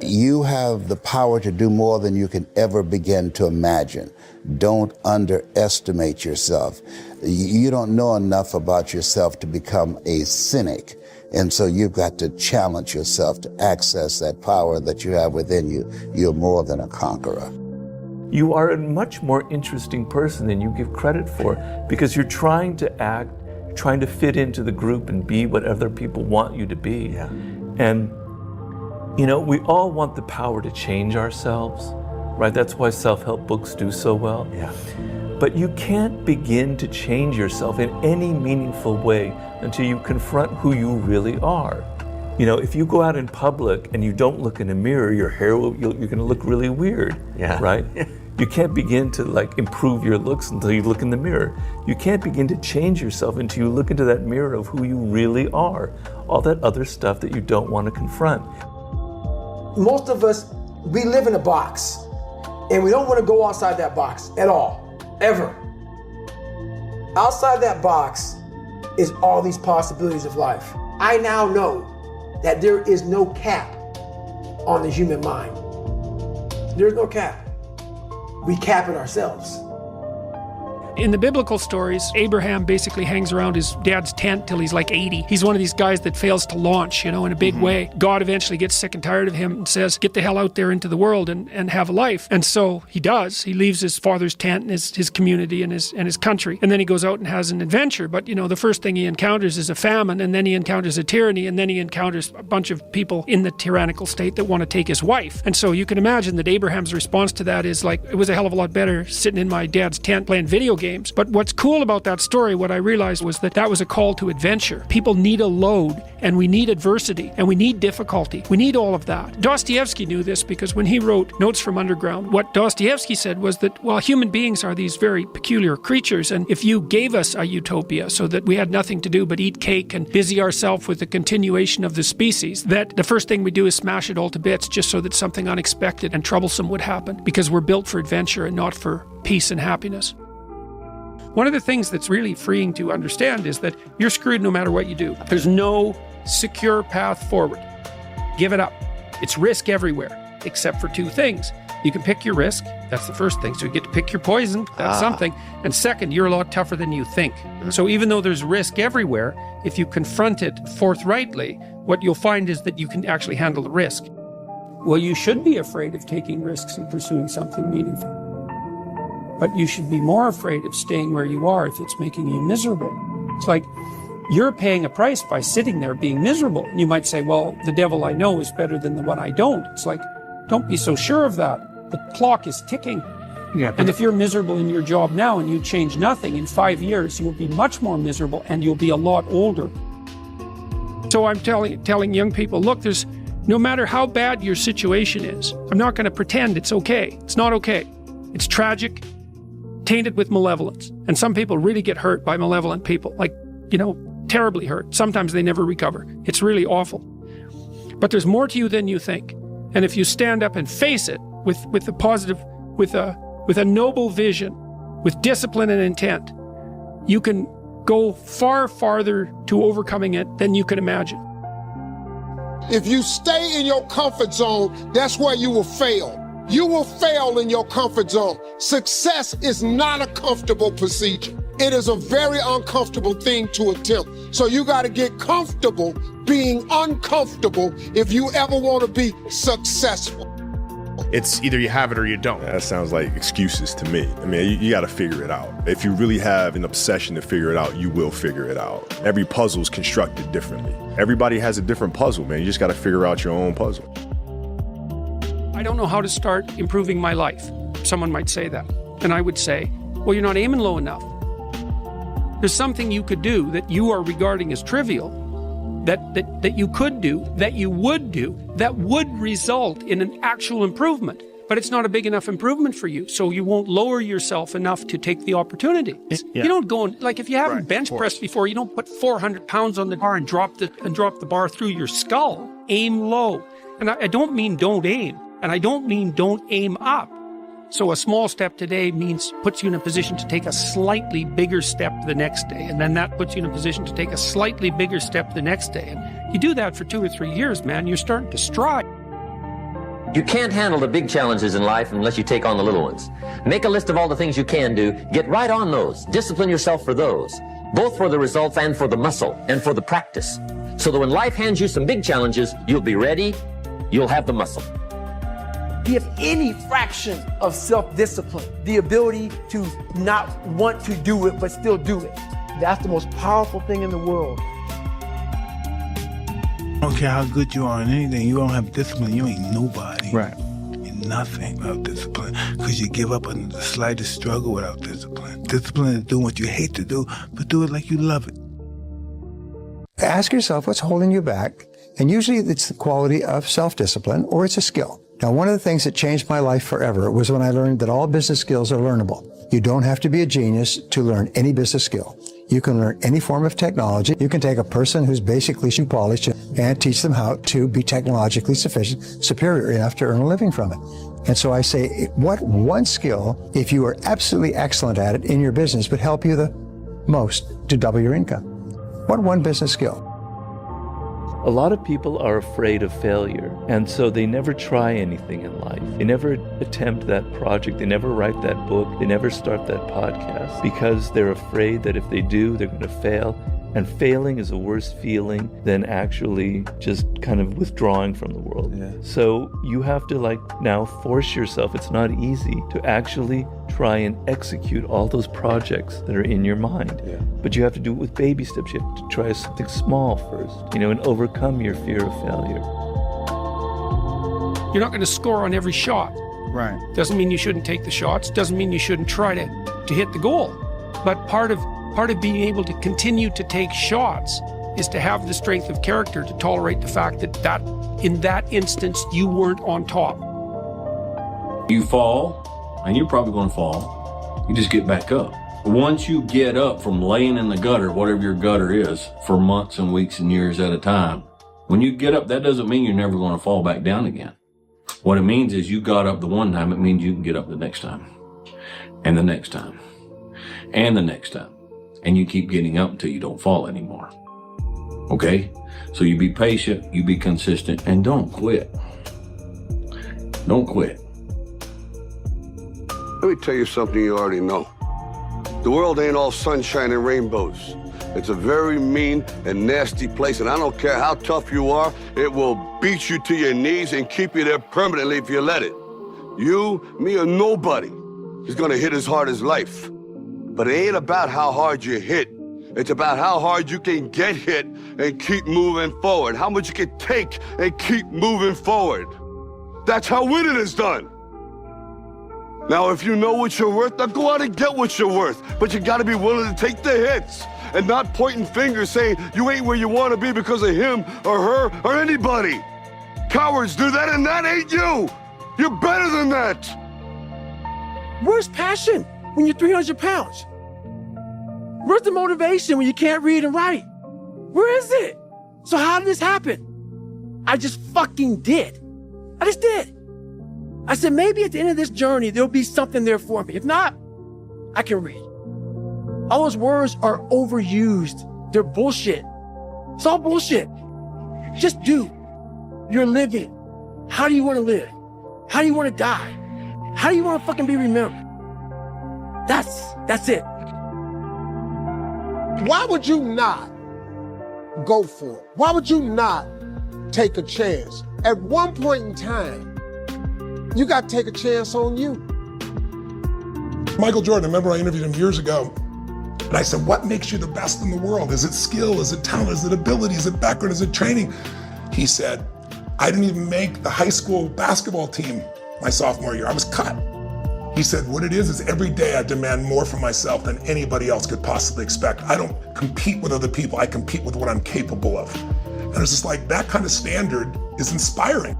You have the power to do more than you can ever begin to imagine. Don't underestimate yourself. You don't know enough about yourself to become a cynic. And so you've got to challenge yourself to access that power that you have within you. You're more than a conqueror. You are a much more interesting person than you give credit for, because you're trying to act, trying to fit into the group and be what other people want you to be. Yeah. And, you know, we all want the power to change ourselves, right? That's why self-help books do so well. Yeah. But you can't begin to change yourself in any meaningful way until you confront who you really are. You know, if you go out in public and you don't look in a mirror, your hair you're going to look really weird, right? You can't begin to improve your looks until you look in the mirror. You can't begin to change yourself until you look into that mirror of who you really are. All that other stuff that you don't want to confront. Most of us, we live in a box, and we don't want to go outside that box at all, ever. Outside that box is all these possibilities of life. I now know that there is no cap on the human mind. There's no cap. We cap it ourselves. In the biblical stories, Abraham basically hangs around his dad's tent till he's like 80. He's one of these guys that fails to launch, in a big way. God eventually gets sick and tired of him and says, get the hell out there into the world and have a life. And so he does. He leaves his father's tent and his community and his country. And then he goes out and has an adventure. But, the first thing he encounters is a famine, and then he encounters a tyranny, and then he encounters a bunch of people in the tyrannical state that want to take his wife. And so you can imagine that Abraham's response to that is it was a hell of a lot better sitting in my dad's tent playing video games. But what's cool about that story, what I realized was that was a call to adventure. People need a load, and we need adversity, and we need difficulty. We need all of that. Dostoevsky knew this, because when he wrote Notes from Underground, what Dostoevsky said was that, human beings are these very peculiar creatures, and if you gave us a utopia so that we had nothing to do but eat cake and busy ourselves with the continuation of the species, that the first thing we do is smash it all to bits just so that something unexpected and troublesome would happen, because we're built for adventure and not for peace and happiness. One of the things that's really freeing to understand is that you're screwed no matter what you do. There's no secure path forward. Give it up. It's risk everywhere, except for two things. You can pick your risk. That's the first thing. So you get to pick your poison. That's something. And second, you're a lot tougher than you think. So even though there's risk everywhere, if you confront it forthrightly, what you'll find is that you can actually handle the risk. Well, you should be afraid of taking risks and pursuing something meaningful. But you should be more afraid of staying where you are if it's making you miserable. It's like you're paying a price by sitting there being miserable. And you might say, well, the devil I know is better than the one I don't. It's like, don't be so sure of that. The clock is ticking. Yeah, and if you're miserable in your job now and you change nothing, in 5 years, you'll be much more miserable and you'll be a lot older. So I'm telling young people, look, no matter how bad your situation is, I'm not going to pretend it's okay. It's not okay. It's tragic, tainted with malevolence. And some people really get hurt by malevolent people, terribly hurt. Sometimes they never recover. It's really awful. But there's more to you than you think. And if you stand up and face it with a positive, with a noble vision, with discipline and intent, you can go far farther to overcoming it than you can imagine. If you stay in your comfort zone, that's where you will fail. You will fail in your comfort zone. Success is not a comfortable procedure. It is a very uncomfortable thing to attempt. So you got to get comfortable being uncomfortable if you ever want to be successful. It's either you have it or you don't. That sounds like excuses to me. I mean, you got to figure it out. If you really have an obsession to figure it out, you will figure it out. Every puzzle is constructed differently. Everybody has a different puzzle, man. You just got to figure out your own puzzle. I don't know how to start improving my life. Someone might say that. And I would say, well, you're not aiming low enough. There's something you could do that you are regarding as trivial, that you could do, that you would do, that would result in an actual improvement. But it's not a big enough improvement for you, so you won't lower yourself enough to take the opportunity. Yeah. You don't go and, if you haven't bench pressed before, you don't put 400 pounds on the bar and drop the bar through your skull. Aim low. And I don't mean don't aim. And I don't mean don't aim up. So a small step today puts you in a position to take a slightly bigger step the next day. And then that puts you in a position to take a slightly bigger step the next day. And you do that for 2 or 3 years, man, you're starting to stride. You can't handle the big challenges in life unless you take on the little ones. Make a list of all the things you can do. Get right on those. Discipline yourself for those, both for the results and for the muscle and for the practice. So that when life hands you some big challenges, you'll be ready, you'll have the muscle. Give any fraction of self-discipline the ability to not want to do it, but still do it. That's the most powerful thing in the world. I don't care how good you are in anything, you don't have discipline, you ain't nobody. Right. You're nothing without discipline, because you give up under the slightest struggle without discipline. Discipline is doing what you hate to do, but do it like you love it. Ask yourself what's holding you back, and usually it's the quality of self-discipline or it's a skill. Now, one of the things that changed my life forever was when I learned that all business skills are learnable. You don't have to be a genius to learn any business skill. You can learn any form of technology. You can take a person who's basically shoe polished and teach them how to be technologically superior enough to earn a living from it. And so I say, what one skill, if you are absolutely excellent at it in your business, would help you the most to double your income? What one business skill? A lot of people are afraid of failure, and so they never try anything in life. They never attempt that project. They never write that book. They never start that podcast because they're afraid that if they do, they're going to fail. And failing is a worse feeling than actually just kind of withdrawing from the world. Yeah. So you have to now force yourself. It's not easy to actually try and execute all those projects that are in your mind. Yeah. But you have to do it with baby steps. You have to try something small first, and overcome your fear of failure. You're not going to score on every shot. Right. Doesn't mean you shouldn't take the shots. Doesn't mean you shouldn't try to hit the goal. But part of being able to continue to take shots is to have the strength of character to tolerate the fact that in that instance you weren't on top. You fall, and you're probably going to fall. You just get back up. Once you get up from laying in the gutter, whatever your gutter is, for months and weeks and years at a time, when you get up, that doesn't mean you're never going to fall back down again. What it means is you got up the one time, it means you can get up the next time, and the next time, and the next time. And you keep getting up until you don't fall anymore. Okay? So you be patient, you be consistent, and don't quit. Don't quit. Let me tell you something you already know. The world ain't all sunshine and rainbows. It's a very mean and nasty place, and I don't care how tough you are, it will beat you to your knees and keep you there permanently if you let it. You, me, or nobody is gonna hit as hard as life. But it ain't about how hard you hit. It's about how hard you can get hit and keep moving forward. How much you can take and keep moving forward. That's how winning is done. Now, if you know what you're worth, now go out and get what you're worth. But you gotta be willing to take the hits and not pointing fingers saying you ain't where you wanna be because of him or her or anybody. Cowards do that, and that ain't you. You're better than that. Where's passion when you're 300 pounds? Where's the motivation when you can't read and write? Where is it? So how did this happen? I just fucking did. I just did. I said, maybe at the end of this journey, there'll be something there for me. If not, I can read. All those words are overused. They're bullshit. It's all bullshit. Just do. You're living. How do you want to live? How do you want to die? How do you want to fucking be remembered? That's it. Why would you not go for it? Why would you not take a chance? At one point in time, you got to take a chance on you. Michael Jordan, I remember I interviewed him years ago, and I said, what makes you the best in the world? Is it skill? Is it talent? Is it ability? Is it background? Is it training? He said, I didn't even make the high school basketball team my sophomore year. I was cut. He said, what it is every day I demand more from myself than anybody else could possibly expect. I don't compete with other people. I compete with what I'm capable of. And it's just like, that kind of standard is inspiring.